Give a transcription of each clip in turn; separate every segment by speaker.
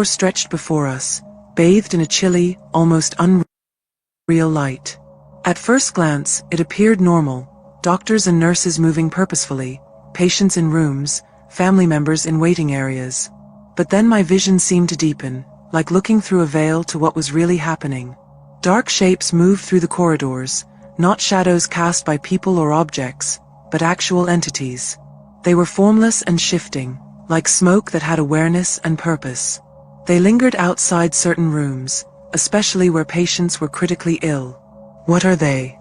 Speaker 1: stretched before us, bathed in a chilly, almost unreal light. At first glance, it appeared normal, doctors and nurses moving purposefully, patients in rooms, family members in waiting areas. But then my vision seemed to deepen, like looking through a veil to what was really happening. Dark shapes moved through the corridors, not shadows cast by people or objects, but actual entities. They were formless and shifting, like smoke that had awareness and purpose. They lingered outside certain rooms, especially where patients were critically ill. "What are they?"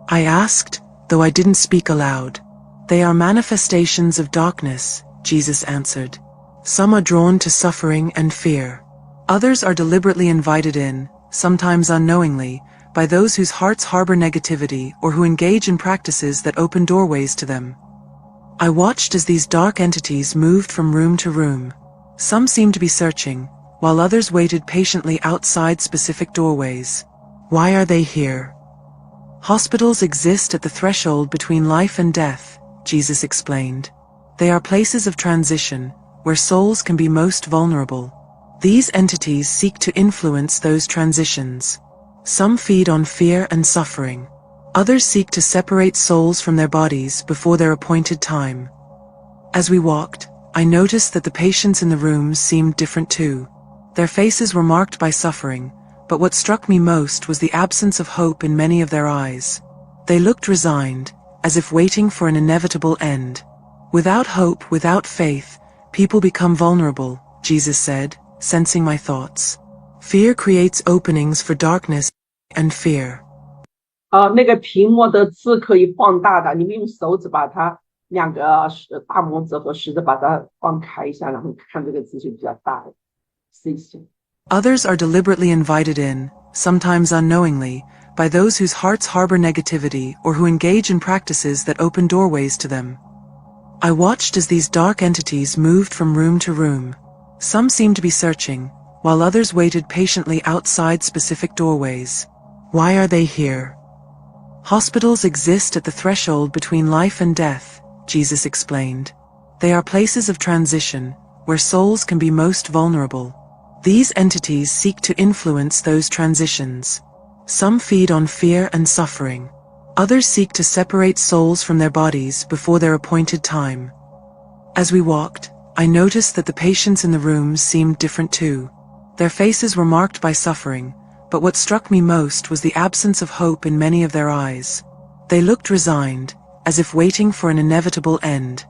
Speaker 1: I asked, though I didn't speak aloud. "They are manifestations of darkness," Jesus answered. "Some are drawn to suffering and fear. Others are deliberately invited in, sometimes unknowingly, by those whose hearts harbor negativity or who engage in practices that open doorways to them." I watched as these dark entities moved from room to room. Some seemed to be searching, while others waited patiently outside specific doorways. "Why are they here?" "Hospitals exist at the threshold between life and death," Jesus explained. "They are places of transition, where souls can be most vulnerable. These entities seek to influence those transitions. Some feed on fear and suffering. Others seek to separate souls from their bodies before their appointed time." As we walked, I noticed that the patients in the rooms seemed different too. Their faces were marked by suffering, but what struck me most was the absence of hope in many of their eyes. They looked resigned, as if waiting for an inevitable end. "Without hope, without faith, people become vulnerable," Jesus said, sensing my thoughts. "Fear creates openings for darkness and fear."
Speaker 2: 那个屏幕的字可以放大的，你们用手指把它两个大拇指和食指把它放开一下，然后看这个字就比较大。试一下。
Speaker 1: Others are deliberately invited in, sometimes unknowingly, by those whose hearts harbor negativity or who engage in practices that open doorways to them. I watched as these dark entities moved from room to room. Some seemed to be searching, while others waited patiently outside specific doorways. "Why are they here?" "Hospitals exist at the threshold between life and death," Jesus explained. "They are places of transition, where souls can be most vulnerable. These entities seek to influence those transitions. Some feed on fear and suffering. Others seek to separate souls from their bodies before their appointed time." As we walked, I noticed that the patients in the rooms seemed different too. Their faces were marked by suffering, but what struck me most was the absence of hope in many of their eyes. They looked resigned, as if waiting for an inevitable end.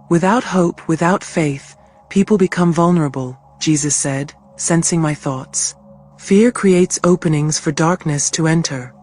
Speaker 1: "Without hope, without faith, people become vulnerable," Jesus said, sensing my thoughts. "Fear creates openings for darkness to enter."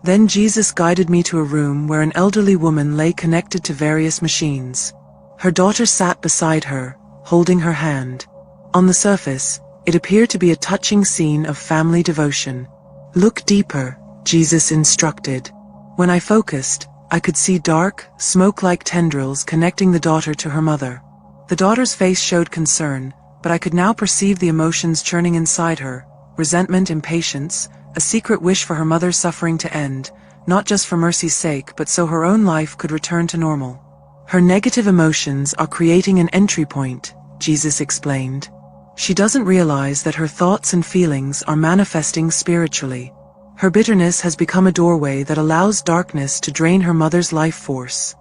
Speaker 1: Then Jesus guided me to a room where an elderly woman lay connected to various machines. Her daughter sat beside her, holding her hand. On the surface, it appeared to be a touching scene of family devotion. "Look deeper," Jesus instructed. When I focused, I could see dark, smoke-like tendrils connecting the daughter to her mother. The daughter's face showed concern, but I could now perceive the emotions churning inside her: resentment, impatience, a secret wish for her mother's suffering to end, not just for mercy's sake but so her own life could return to normal. "Her negative emotions are creating an entry point," Jesus explained. "She doesn't realize that her thoughts and feelings are manifesting spiritually. Her bitterness has become a doorway that allows darkness to drain her mother's life force."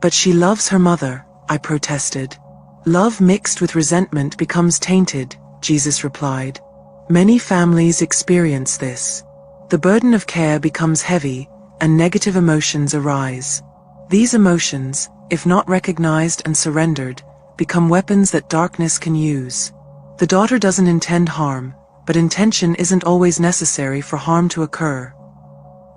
Speaker 1: "But she loves her mother," I protested. "Love mixed with resentment becomes tainted," Jesus replied. "Many families experience this. The burden of care becomes heavy, and negative emotions arise. These emotions, if not recognized and surrendered, become weapons that darkness can use. The daughter doesn't intend harm, but intention isn't always necessary for harm to occur."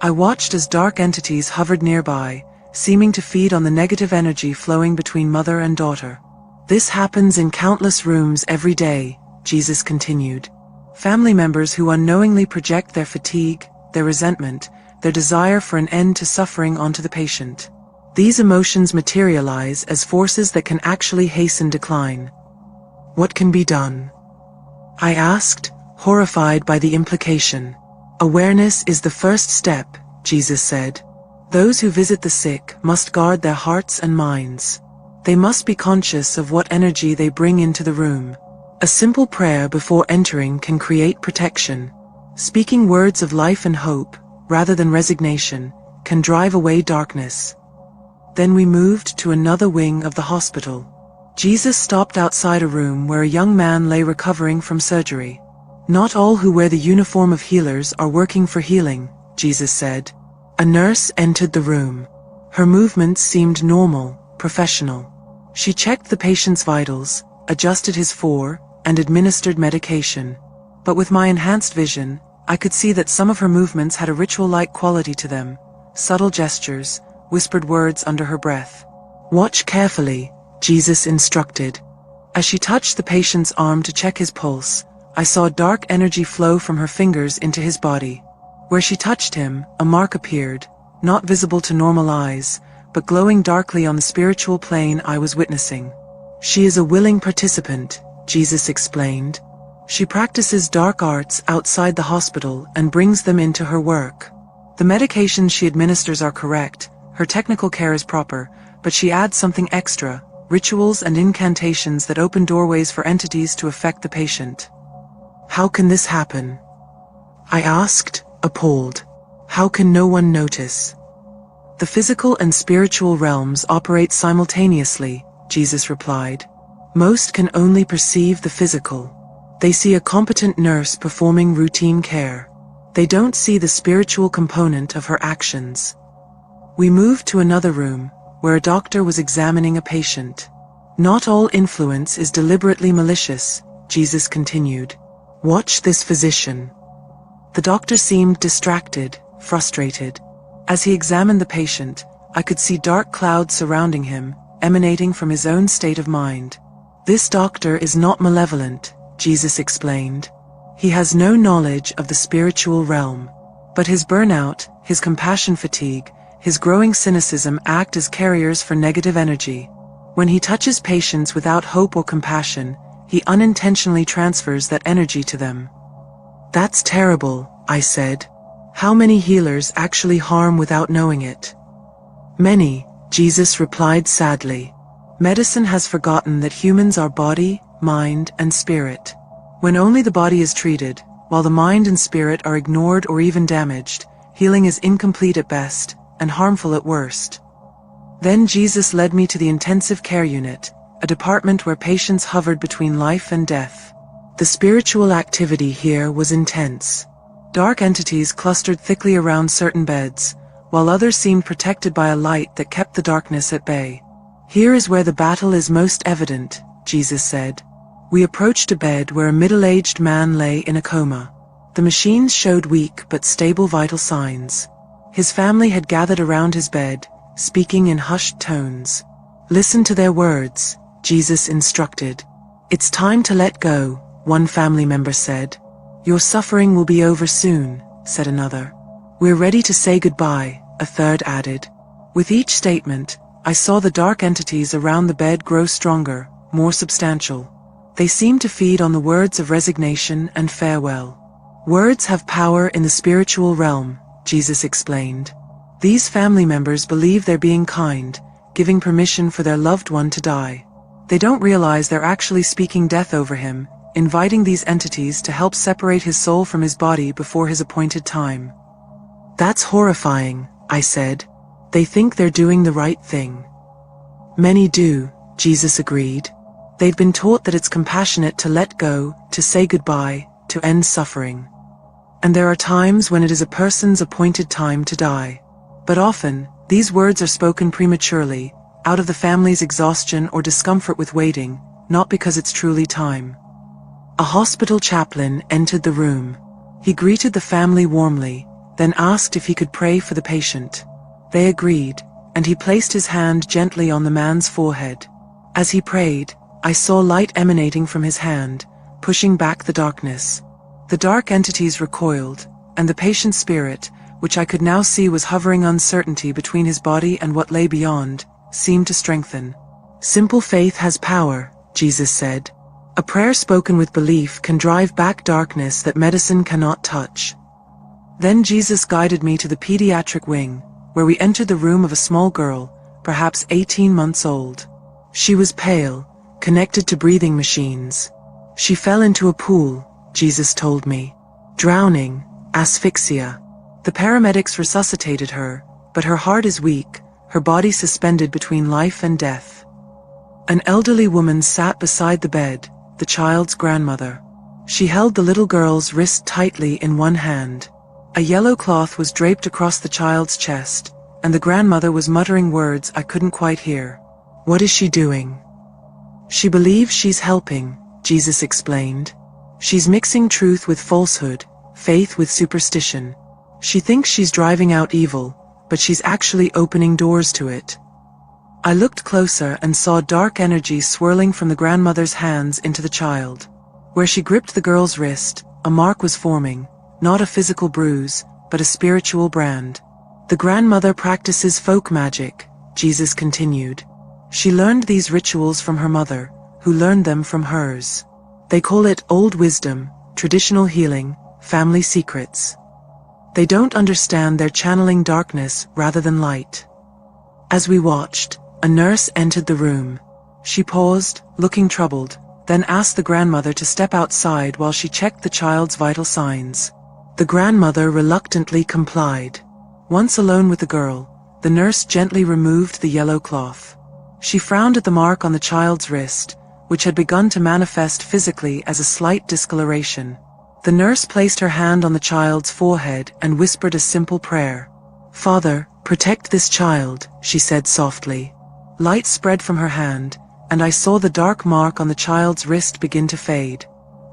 Speaker 1: I watched as dark entities hovered nearby, seeming to feed on the negative energy flowing between mother and daughter. "This happens in countless rooms every day," Jesus continued. "Family members who unknowingly project their fatigue, their resentment, their desire for an end to suffering onto the patient. These emotions materialize as forces that can actually hasten decline." "What can be done?" I asked, horrified by the implication. "Awareness is the first step," Jesus said. "Those who visit the sick must guard their hearts and minds. They must be conscious of what energy they bring into the room. A simple prayer before entering can create protection. Speaking words of life and hope, rather than resignation, can drive away darkness. Then we moved to another wing of the hospital. Jesus stopped outside a room where a young man lay recovering from surgery. "Not all who wear the uniform of healers are working for healing," Jesus said. A nurse entered the room. Her movements seemed normal, professional. She checked the patient's vitals, adjusted his fore, and administered medication. But with my enhanced vision, I could see that some of her movements had a ritual-like quality to them. Subtle gestures, whispered words under her breath. "Watch carefully," Jesus instructed. As she touched the patient's arm to check his pulse, I saw dark energy flow from her fingers into his body. Where she touched him, a mark appeared, not visible to normal eyes, but glowing darkly on the spiritual plane I was witnessing. "She is a willing participant," Jesus explained. "She practices dark arts outside the hospital and brings them into her work. The medications she administers are correct, her technical care is proper, but she adds something extra, rituals and incantations that open doorways for entities to affect the patient." "How can this happen?" I asked, appalled. "How can no one notice?" "The physical and spiritual realms operate simultaneously," Jesus replied. "Most can only perceive the physical. They see a competent nurse performing routine care. They don't see the spiritual component of her actions." We moved to another room, where a doctor was examining a patient. "Not all influence is deliberately malicious," Jesus continued. "Watch this physician." The doctor seemed distracted, frustrated. As he examined the patient, I could see dark clouds surrounding him, emanating from his own state of mind. "This doctor is not malevolent," Jesus explained. "He has no knowledge of the spiritual realm. But his burnout, his compassion fatigue, his growing cynicism act as carriers for negative energy. When he touches patients without hope or compassion, he unintentionally transfers that energy to them." "That's terrible," I said. "How many healers actually harm without knowing it?" "Many," Jesus replied sadly. "Medicine has forgotten that humans are body, mind, and spirit. When only the body is treated, while the mind and spirit are ignored or even damaged, healing is incomplete at best, and harmful at worst." Then Jesus led me to the intensive care unit, a department where patients hovered between life and death. The spiritual activity here was intense. Dark entities clustered thickly around certain beds, while others seemed protected by a light that kept the darkness at bay. "Here is where the battle is most evident," Jesus said. We approached a bed where a middle-aged man lay in a coma. The machines showed weak but stable vital signs. His family had gathered around his bed, speaking in hushed tones. "Listen to their words," Jesus instructed. "It's time to let go," one family member said. "Your suffering will be over soon," said another. "We're ready to say goodbye," a third added. With each statement, I saw the dark entities around the bed grow stronger, more substantial. They seemed to feed on the words of resignation and farewell. "Words have power in the spiritual realm," Jesus explained. "These family members believe they're being kind, giving permission for their loved one to die. They don't realize they're actually speaking death over him, inviting these entities to help separate his soul from his body before his appointed time." "That's horrifying," I said. "They think they're doing the right thing." "Many do," Jesus agreed. "They've been taught that it's compassionate to let go, to say goodbye, to end suffering. And there are times when it is a person's appointed time to die. But often, these words are spoken prematurely, out of the family's exhaustion or discomfort with waiting, not because it's truly time." A hospital chaplain entered the room. He greeted the family warmly, then asked if he could pray for the patient. They agreed, and he placed his hand gently on the man's forehead. As he prayed, I saw light emanating from his hand, pushing back the darkness. The dark entities recoiled, and the patient's spirit, which I could now see was hovering uncertainty between his body and what lay beyond, seemed to strengthen. "Simple faith has power," Jesus said. "A prayer spoken with belief can drive back darkness that medicine cannot touch." Then Jesus guided me to the pediatric wing, where we entered the room of a small girl, perhaps 18 months old. She was pale, connected to breathing machines. She fell into a pool, Jesus told me. Drowning, asphyxia. The paramedics resuscitated her, but her heart is weak, her body suspended between life and death. An elderly woman sat beside the bed, the child's grandmother. She held the little girl's wrist tightly in one hand. A yellow cloth was draped across the child's chest, and the grandmother was muttering words I couldn't quite hear. What is she doing? She believes she's helping, Jesus explained. She's mixing truth with falsehood, faith with superstition. She thinks she's driving out evil, but she's actually opening doors to it. I looked closer and saw dark energy swirling from the grandmother's hands into the child. Where she gripped the girl's wrist, a mark was forming, not a physical bruise, but a spiritual brand. The grandmother practices folk magic, Jesus continued. She learned these rituals from her mother, who learned them from hers. They call it old wisdom, traditional healing, family secrets. They don't understand they're channeling darkness rather than light. As we watched, a nurse entered the room. She paused, looking troubled, then asked the grandmother to step outside while she checked the child's vital signs. The grandmother reluctantly complied. Once alone with the girl, the nurse gently removed the yellow cloth. She frowned at the mark on the child's wrist, which had begun to manifest physically as a slight discoloration. The nurse placed her hand on the child's forehead and whispered a simple prayer. "Father, protect this child," she said softly. Light spread from her hand, and I saw the dark mark on the child's wrist begin to fade.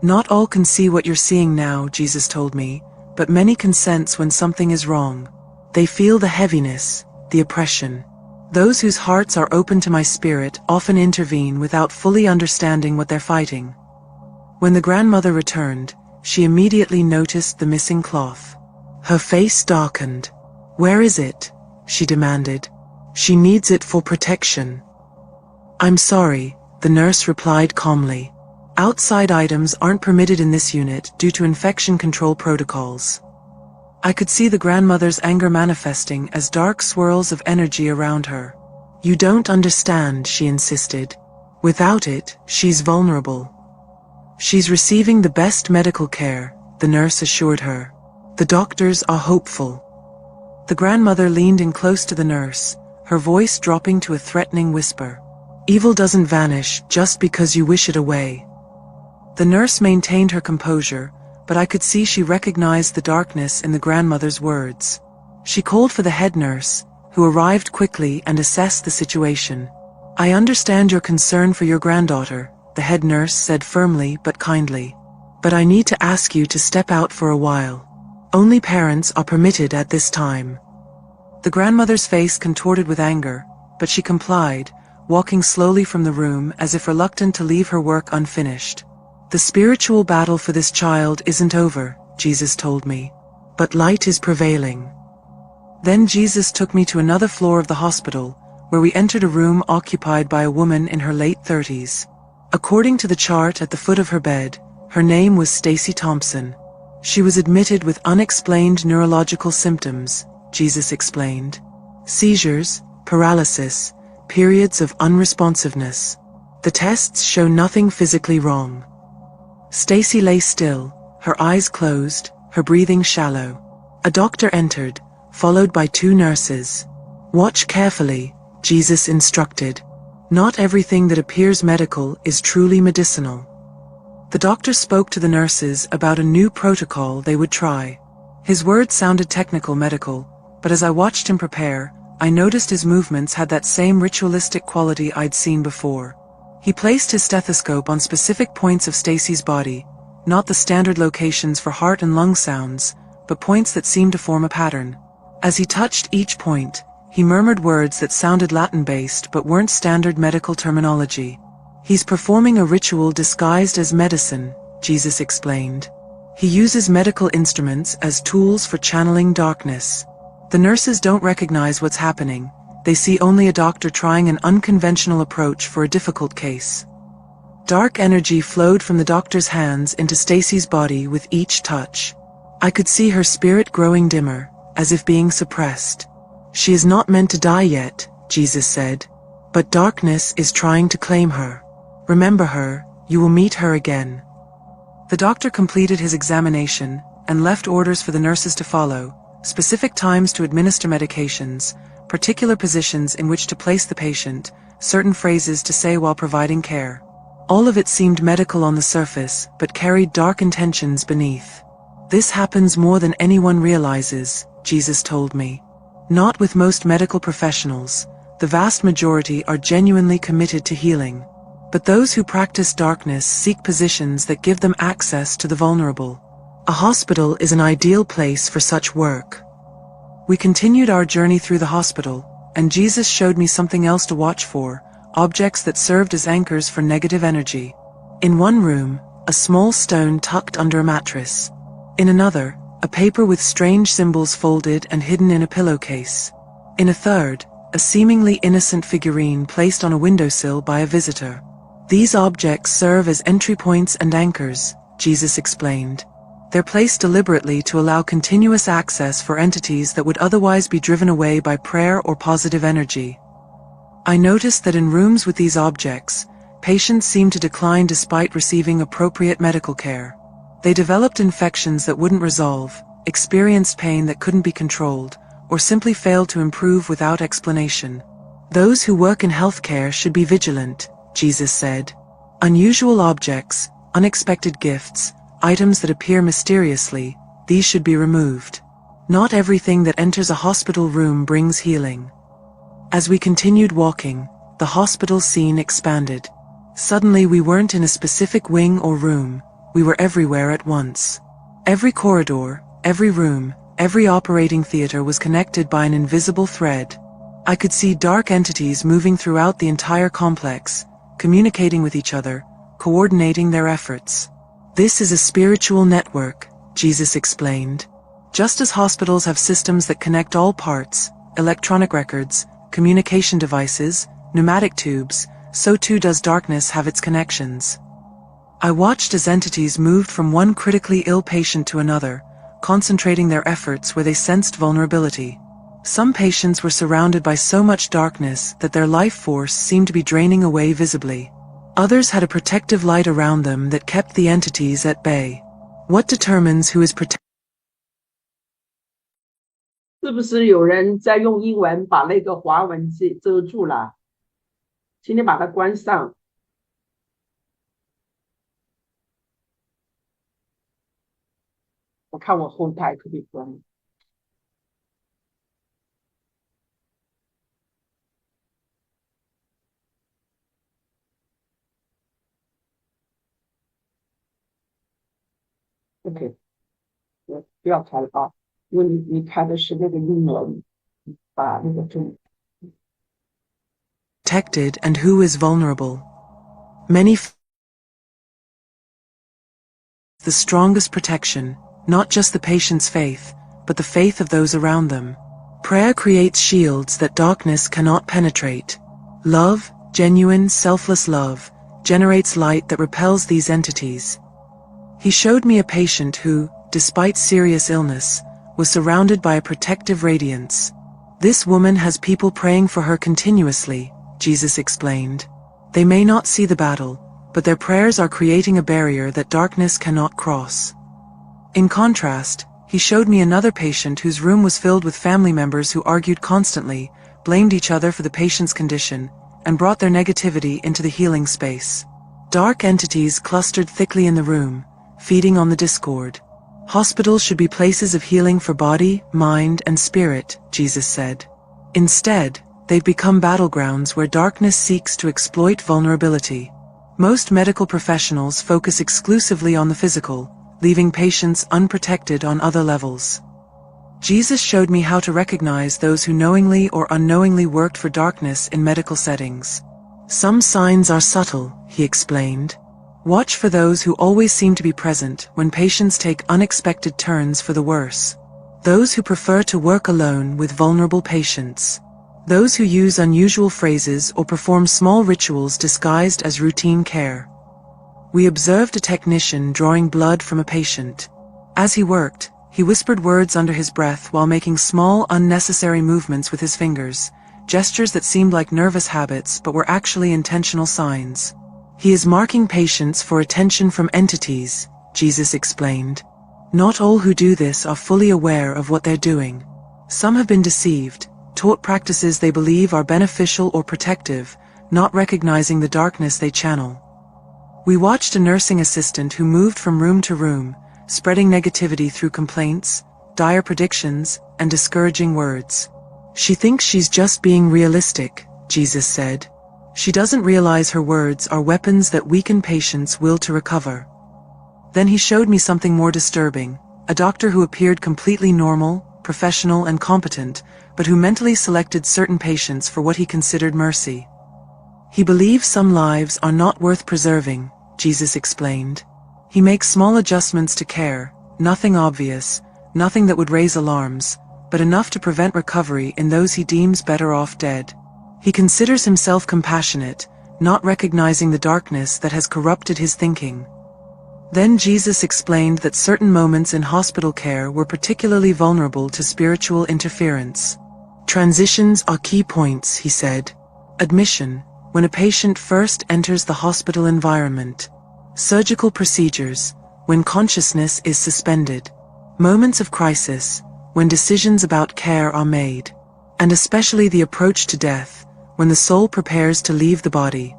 Speaker 1: "Not all can see what you're seeing now," Jesus told me, "but many can sense when something is wrong. They feel the heaviness, the oppression. Those whose hearts are open to my spirit often intervene without fully understanding what they're fighting." When the grandmother returned, she immediately noticed the missing cloth. Her face darkened. "Where is it?" she demanded. "She needs it for protection." "I'm sorry," the nurse replied calmly. "Outside items aren't permitted in this unit due to infection control protocols." I could see the grandmother's anger manifesting as dark swirls of energy around her. "You don't understand," she insisted. "Without it, she's vulnerable." "She's receiving the best medical care," the nurse assured her. "The doctors are hopeful." The grandmother leaned in close to the nurse, her voice dropping to a threatening whisper. "Evil doesn't vanish just because you wish it away." The nurse maintained her composure, but I could see she recognized the darkness in the grandmother's words. She called for the head nurse, who arrived quickly and assessed the situation. "I understand your concern for your granddaughter," the head nurse said firmly but kindly. "But I need to ask you to step out for a while. Only parents are permitted at this time." The grandmother's face contorted with anger, but she complied, walking slowly from the room as if reluctant to leave her work unfinished. "The spiritual battle for this child isn't over," Jesus told me, "but light is prevailing." Then Jesus took me to another floor of the hospital, where we entered a room occupied by a woman in her late 30s. According to the chart at the foot of her bed, her name was Stacy Thompson. She was admitted with unexplained neurological symptoms, Jesus explained. Seizures, paralysis, periods of unresponsiveness. The tests show nothing physically wrong. Stacy lay still, her eyes closed, her breathing shallow. A doctor entered, followed by 2 nurses. "Watch carefully," Jesus instructed. "Not everything that appears medical is truly medicinal." The doctor spoke to the nurses about a new protocol they would try. His words sounded technical medical, but as I watched him prepare, I noticed his movements had that same ritualistic quality I'd seen before. He placed his stethoscope on specific points of Stacy's body, not the standard locations for heart and lung sounds, but points that seemed to form a pattern. As he touched each point, he murmured words that sounded Latin-based but weren't standard medical terminology. "He's performing a ritual disguised as medicine," Jesus explained. "He uses medical instruments as tools for channeling darkness." The nurses don't recognize what's happening. They see only a doctor trying an unconventional approach for a difficult case. Dark energy flowed from the doctor's hands into Stacy's body with each touch. I could see her spirit growing dimmer, as if being suppressed. "She is not meant to die yet," Jesus said. "But darkness is trying to claim her. Remember her, you will meet her again," The doctor completed his examination and left orders for the nurses to follow, specific times to administer medications, particular positions in which to place the patient, certain phrases to say while providing care. All of it seemed medical on the surface, but carried dark intentions beneath. This happens more than anyone realizes, Jesus told me. Not with most medical professionals. The vast majority are genuinely committed to healing. But those who practice darkness seek positions that give them access to the vulnerable. A hospital is an ideal place for such work. We continued our journey through the hospital, and Jesus showed me something else to watch for, objects that served as anchors for negative energy. In one room, a small stone tucked under a mattress. In another, a paper with strange symbols folded and hidden in a pillowcase. In a third, a seemingly innocent figurine placed on a windowsill by a visitor. These objects serve as entry points and anchors, Jesus explained. They're placed deliberately to allow continuous access for entities that would otherwise be driven away by prayer or positive energy. I noticed that in rooms with these objects, patients seemed to decline despite receiving appropriate medical care. They developed infections that wouldn't resolve, experienced pain that couldn't be controlled, or simply failed to improve without explanation. Those who work in healthcare should be vigilant, Jesus said. Unusual objects, unexpected gifts, items that appear mysteriously, these should be removed. Not everything that enters a hospital room brings healing. As we continued walking, the hospital scene expanded. Suddenly we weren't in a specific wing or room, we were everywhere at once. Every corridor, every room, every operating theater was connected by an invisible thread. I could see dark entities moving throughout the entire complex, communicating with each other, coordinating their efforts. This is a spiritual network, Jesus explained. Just as hospitals have systems that connect all parts, electronic records, communication devices, pneumatic tubes, so too does darkness have its connections. I watched as entities moved from one critically ill patient to another, concentrating their efforts where they sensed vulnerability. Some patients were surrounded by so much darkness that their life force seemed to be draining away visibly. Others had a protective light around them that kept the entities at bay. What determines who is protected?
Speaker 2: 是不是有人在用英文把那个华文遮住了？请你把它关上。我看我后台可不可以关。OK， 不要开了啊，因为你开的是那个英文，把那个中。
Speaker 1: Protected and who is vulnerable. Many the strongest protection, not just the patient's faith, but the faith of those around them. Prayer creates shields that darkness cannot penetrate. Love, genuine, selfless love, generates light that repels these entities. He showed me a patient who, despite serious illness, was surrounded by a protective radiance. This woman has people praying for her continuously, Jesus explained. They may not see the battle, but their prayers are creating a barrier that darkness cannot cross. In contrast, he showed me another patient whose room was filled with family members who argued constantly, blamed each other for the patient's condition, and brought their negativity into the healing space. Dark entities clustered thickly in the room, feeding on the discord. Hospitals should be places of healing for body, mind, and spirit, Jesus said. Instead, they've become battlegrounds where darkness seeks to exploit vulnerability. Most medical professionals focus exclusively on the physical, leaving patients unprotected on other levels. Jesus showed me how to recognize those who knowingly or unknowingly worked for darkness in medical settings. Some signs are subtle, he explained. Watch for those who always seem to be present when patients take unexpected turns for the worse. Those who prefer to work alone with vulnerable patients. Those who use unusual phrases or perform small rituals disguised as routine care. We observed a technician drawing blood from a patient. As he worked, he whispered words under his breath while making small, unnecessary movements with his fingers, gestures that seemed like nervous habits but were actually intentional signs. He is marking patients for attention from entities, Jesus explained. Not all who do this are fully aware of what they're doing. Some have been deceived, taught practices they believe are beneficial or protective, not recognizing the darkness they channel. We watched a nursing assistant who moved from room to room, spreading negativity through complaints, dire predictions, and discouraging words. She thinks she's just being realistic, Jesus said. She doesn't realize her words are weapons that weaken patients' will to recover. Then he showed me something more disturbing, a doctor who appeared completely normal, professional, and competent, but who mentally selected certain patients for what he considered mercy. He believes some lives are not worth preserving, Jesus explained. He makes small adjustments to care, nothing obvious, nothing that would raise alarms, but enough to prevent recovery in those he deems better off dead. He considers himself compassionate, not recognizing the darkness that has corrupted his thinking. Then Jesus explained that certain moments in hospital care were particularly vulnerable to spiritual interference. Transitions are key points, he said. Admission, when a patient first enters the hospital environment. Surgical procedures, when consciousness is suspended. Moments of crisis, when decisions about care are made. And especially the approach to death, when the soul prepares to leave the body.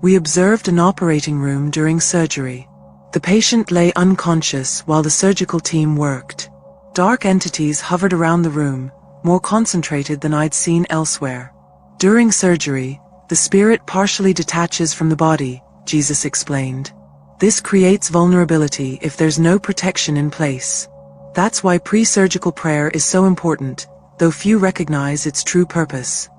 Speaker 1: We observed an operating room during surgery. The patient lay unconscious while the surgical team worked. Dark entities hovered around the room, more concentrated than I'd seen elsewhere. During surgery, the spirit partially detaches from the body, Jesus explained. This creates vulnerability if there's no protection in place. That's why pre-surgical prayer is so important, though few recognize its true purpose.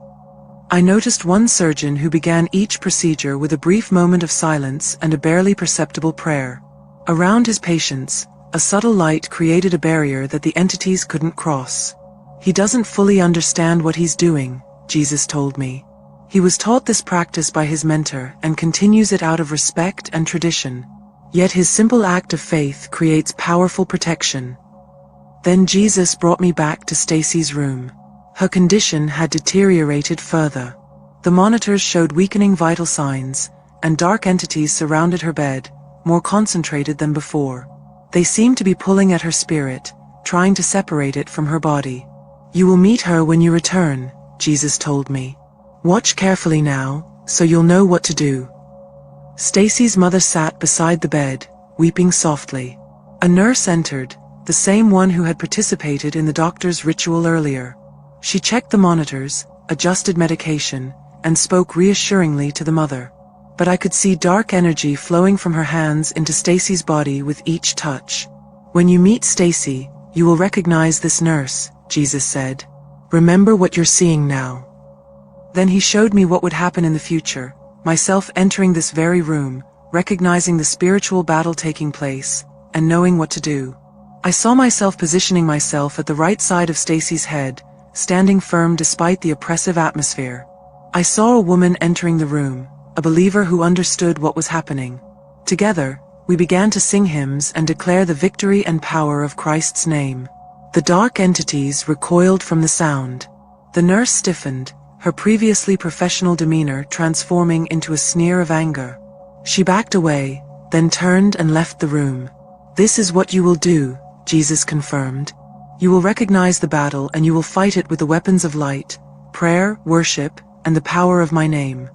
Speaker 1: I noticed one surgeon who began each procedure with a brief moment of silence and a barely perceptible prayer. Around his patients, a subtle light created a barrier that the entities couldn't cross. He doesn't fully understand what he's doing, Jesus told me. He was taught this practice by his mentor and continues it out of respect and tradition. Yet his simple act of faith creates powerful protection. Then Jesus brought me back to Stacy's room. Her condition had deteriorated further. The monitors showed weakening vital signs, and dark entities surrounded her bed, more concentrated than before. They seemed to be pulling at her spirit, trying to separate it from her body. You will meet her when you return, Jesus told me. Watch carefully now, so you'll know what to do. Stacy's mother sat beside the bed, weeping softly. A nurse entered, the same one who had participated in the doctor's ritual earlier. She checked the monitors, adjusted medication, and spoke reassuringly to the mother. But I could see dark energy flowing from her hands into Stacy's body with each touch. When you meet Stacy, you will recognize this nurse, Jesus said. Remember what you're seeing now. Then he showed me what would happen in the future, myself entering this very room, recognizing the spiritual battle taking place, and knowing what to do. I saw myself positioning myself at the right side of Stacy's head, standing firm despite the oppressive atmosphere. I saw a woman entering the room, a believer who understood what was happening. Together, we began to sing hymns and declare the victory and power of Christ's name. The dark entities recoiled from the sound. The nurse stiffened, her previously professional demeanor transforming into a sneer of anger. She backed away, then turned and left the room. This is what you will do, Jesus confirmed. You will recognize the battle and you will fight it with the weapons of light, prayer, worship, and the power of my name.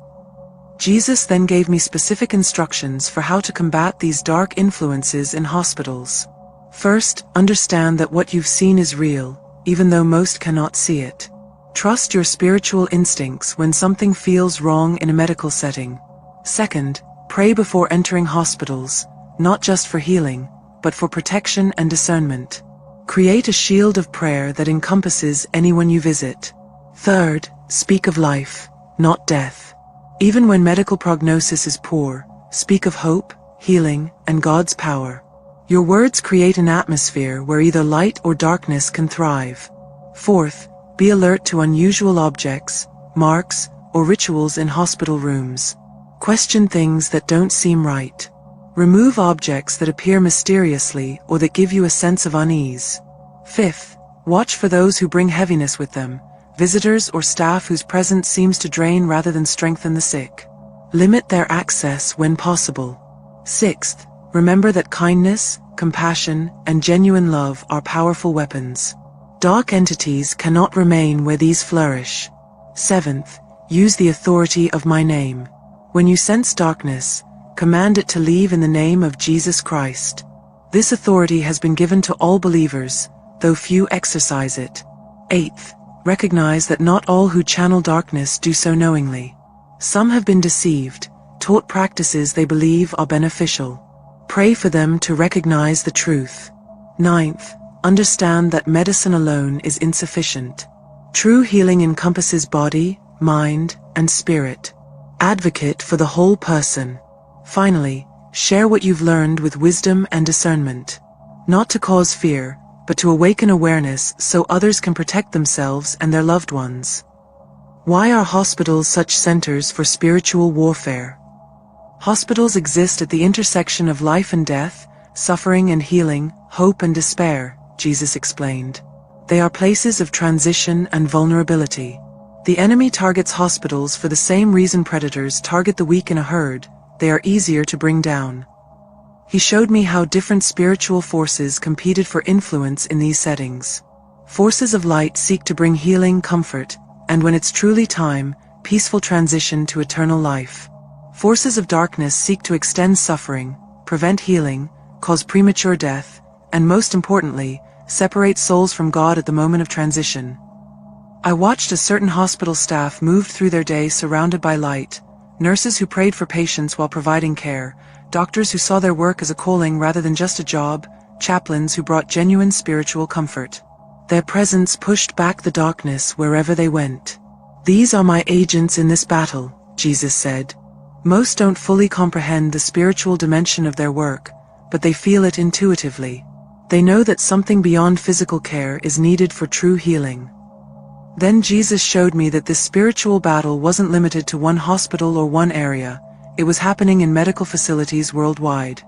Speaker 1: Jesus then gave me specific instructions for how to combat these dark influences in hospitals. First, understand that what you've seen is real, even though most cannot see it. Trust your spiritual instincts when something feels wrong in a medical setting. Second, pray before entering hospitals, not just for healing, but for protection and discernment. Create a shield of prayer that encompasses anyone you visit. Third, speak of life, not death. Even when medical prognosis is poor, speak of hope, healing, and God's power. Your words create an atmosphere where either light or darkness can thrive. Fourth, be alert to unusual objects, marks, or rituals in hospital rooms. Question things that don't seem right. Remove objects that appear mysteriously or that give you a sense of unease. Fifth, watch for those who bring heaviness with them, visitors or staff whose presence seems to drain rather than strengthen the sick. Limit their access when possible. Sixth, Remember that kindness, compassion, and genuine love are powerful weapons. Dark entities cannot remain where these flourish. 7th, use the authority of my name. When you sense darkness, command it to leave in the name of Jesus Christ. This authority has been given to all believers, though few exercise it. 8th, recognize that not all who channel darkness do so knowingly. Some have been deceived, taught practices they believe are beneficial. Pray for them to recognize the truth. 9th, understand that medicine alone is insufficient. True healing encompasses body, mind, and spirit. Advocate for the whole person. Finally, share what you've learned with wisdom and discernment. Not to cause fear, but to awaken awareness so others can protect themselves and their loved ones. Why are hospitals such centers for spiritual warfare? Hospitals exist at the intersection of life and death, suffering and healing, hope and despair, Jesus explained. They are places of transition and vulnerability. The enemy targets hospitals for the same reason predators target the weak in a herd: they are easier to bring down. He showed me how different spiritual forces competed for influence in these settings. Forces of light seek to bring healing, comfort, and when it's truly time, peaceful transition to eternal life. Forces of darkness seek to extend suffering, prevent healing, cause premature death, and most importantly, separate souls from God at the moment of transition. I watched a certain hospital staff moved through their day surrounded by light, nurses who prayed for patients while providing care, doctors who saw their work as a calling rather than just a job, chaplains who brought genuine spiritual comfort. Their presence pushed back the darkness wherever they went. These are my agents in this battle, Jesus said. Most don't fully comprehend the spiritual dimension of their work, but they feel it intuitively. They know that something beyond physical care is needed for true healing. Then Jesus showed me that this spiritual battle wasn't limited to one hospital or one area. It was happening in medical facilities worldwide.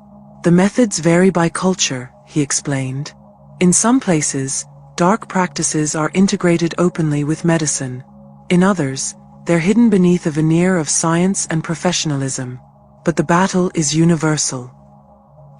Speaker 1: The methods vary by culture, he explained. In some places, dark practices are integrated openly with medicine. In others, they're hidden beneath a veneer of science and professionalism. But the battle is universal.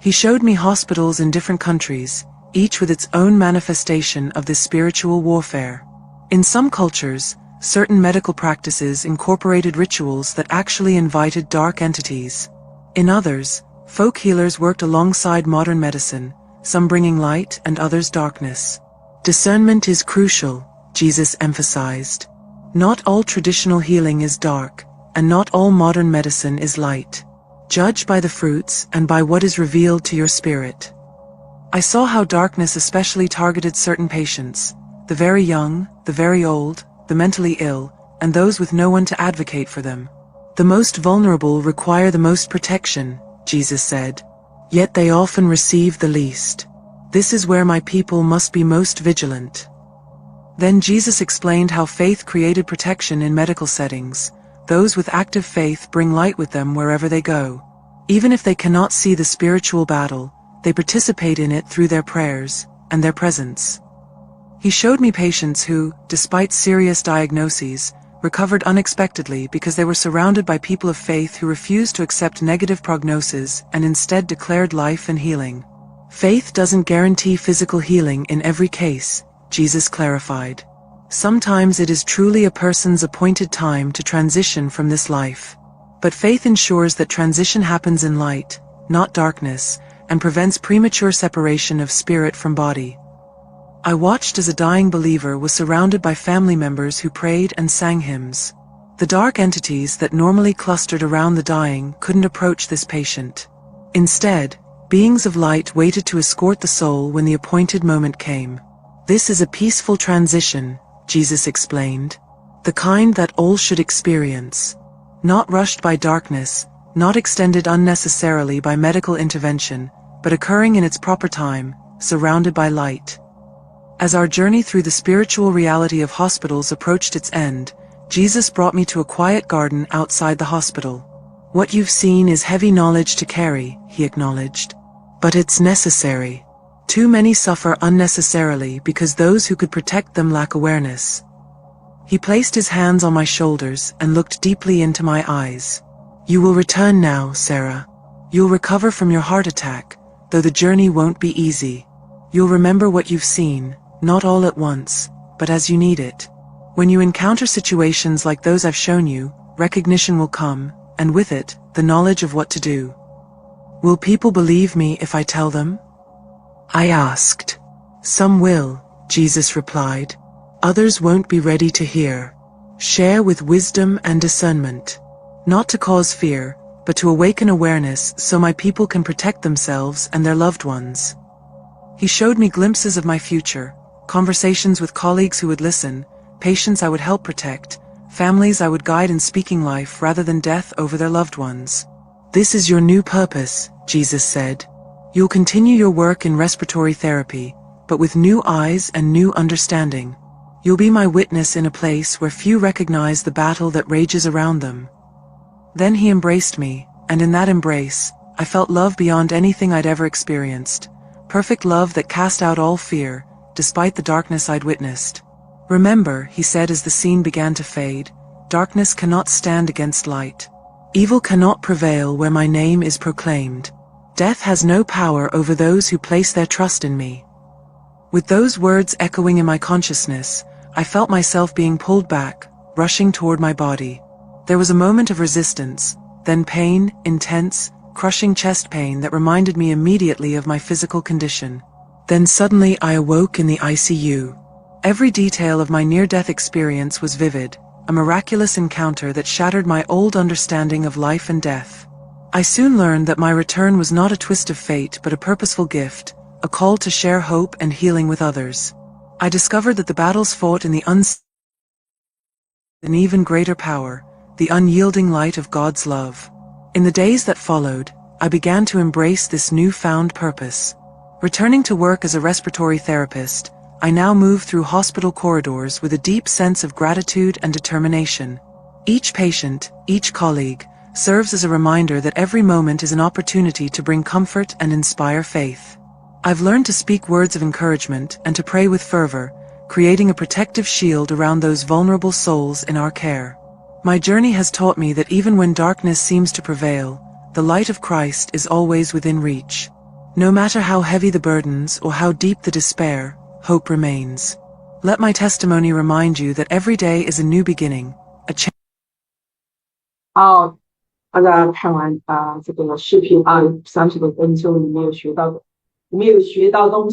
Speaker 1: He showed me hospitals in different countries, each with its own manifestation of this spiritual warfare. In some cultures, certain medical practices incorporated rituals that actually invited dark entities. In others, folk healers worked alongside modern medicine, some bringing light and others darkness. Discernment is crucial, Jesus emphasized. Not all traditional healing is dark, and not all modern medicine is light. Judge by the fruits and by what is revealed to your spirit. I saw how darkness especially targeted certain patients, the very young, the very old, the mentally ill, and those with no one to advocate for them. The most vulnerable require the most protection, Jesus said. Yet they often receive the least. This is where my people must be most vigilant. Then Jesus explained how faith created protection in medical settings. Those with active faith bring light with them wherever they go. Even if they cannot see the spiritual battle, they participate in it through their prayers and their presence. He showed me patients who, despite serious diagnoses, recovered unexpectedly because they were surrounded by people of faith who refused to accept negative prognoses and instead declared life and healing. Faith doesn't guarantee physical healing in every case, Jesus clarified. Sometimes it is truly a person's appointed time to transition from this life. But faith ensures that transition happens in light, not darkness, and prevents premature separation of spirit from body. I watched as a dying believer was surrounded by family members who prayed and sang hymns. The dark entities that normally clustered around the dying couldn't approach this patient. Instead, beings of light waited to escort the soul when the appointed moment came. This is a peaceful transition, Jesus explained. The kind that all should experience. Not rushed by darkness, not extended unnecessarily by medical intervention, but occurring in its proper time, surrounded by light. As our journey through the spiritual reality of hospitals approached its end, Jesus brought me to a quiet garden outside the hospital. What you've seen is heavy knowledge to carry, he acknowledged. But it's necessary. Too many suffer unnecessarily because those who could protect them lack awareness. He placed his hands on my shoulders and looked deeply into my eyes. You will return now, Sarah. You'll recover from your heart attack, though the journey won't be easy. You'll remember what you've seen, not all at once, but as you need it. When you encounter situations like those I've shown you, recognition will come, and with it, the knowledge of what to do. Will people believe me if I tell them? I asked. Some will, Jesus replied. Others won't be ready to hear. Share with wisdom and discernment. Not to cause fear, but to awaken awareness so my people can protect themselves and their loved ones. He showed me glimpses of my future, conversations with colleagues who would listen, patients I would help protect, families I would guide in speaking life rather than death over their loved ones. This is your new purpose, Jesus said. You'll continue your work in respiratory therapy, but with new eyes and new understanding. You'll be my witness in a place where few recognize the battle that rages around them. Then he embraced me, and in that embrace, I felt love beyond anything I'd ever experienced. Perfect love that cast out all fear, despite the darkness I'd witnessed. Remember, he said as the scene began to fade, darkness cannot stand against light. Evil cannot prevail where my name is proclaimed. Death has no power over those who place their trust in me. With those words echoing in my consciousness, I felt myself being pulled back, rushing toward my body. There was a moment of resistance, then pain, intense, crushing chest pain that reminded me immediately of my physical condition. Then suddenly I awoke in the ICU. Every detail of my near-death experience was vivid, a miraculous encounter that shattered my old understanding of life and death. I soon learned that my return was not a twist of fate but a purposeful gift, a call to share hope and healing with others. I discovered that the battles fought in the unseen, an even greater power, the unyielding light of God's love. In the days that followed, I began to embrace this newfound purpose. Returning to work as a respiratory therapist, I now move through hospital corridors with a deep sense of gratitude and determination. Each patient, each colleague, serves as a reminder that every moment is an opportunity to bring comfort and inspire faith. I've learned to speak words of encouragement and to pray with fervor, creating a protective shield around those vulnerable souls in our care. My journey has taught me that even when darkness seems to prevail, the light of Christ is always within reach. No matter how heavy the burdens or how deep the despair, hope remains. Let my testimony remind you that every day is a new beginning, a chance.
Speaker 2: 好，大家看完这个视频30多分钟，你们有学到东西。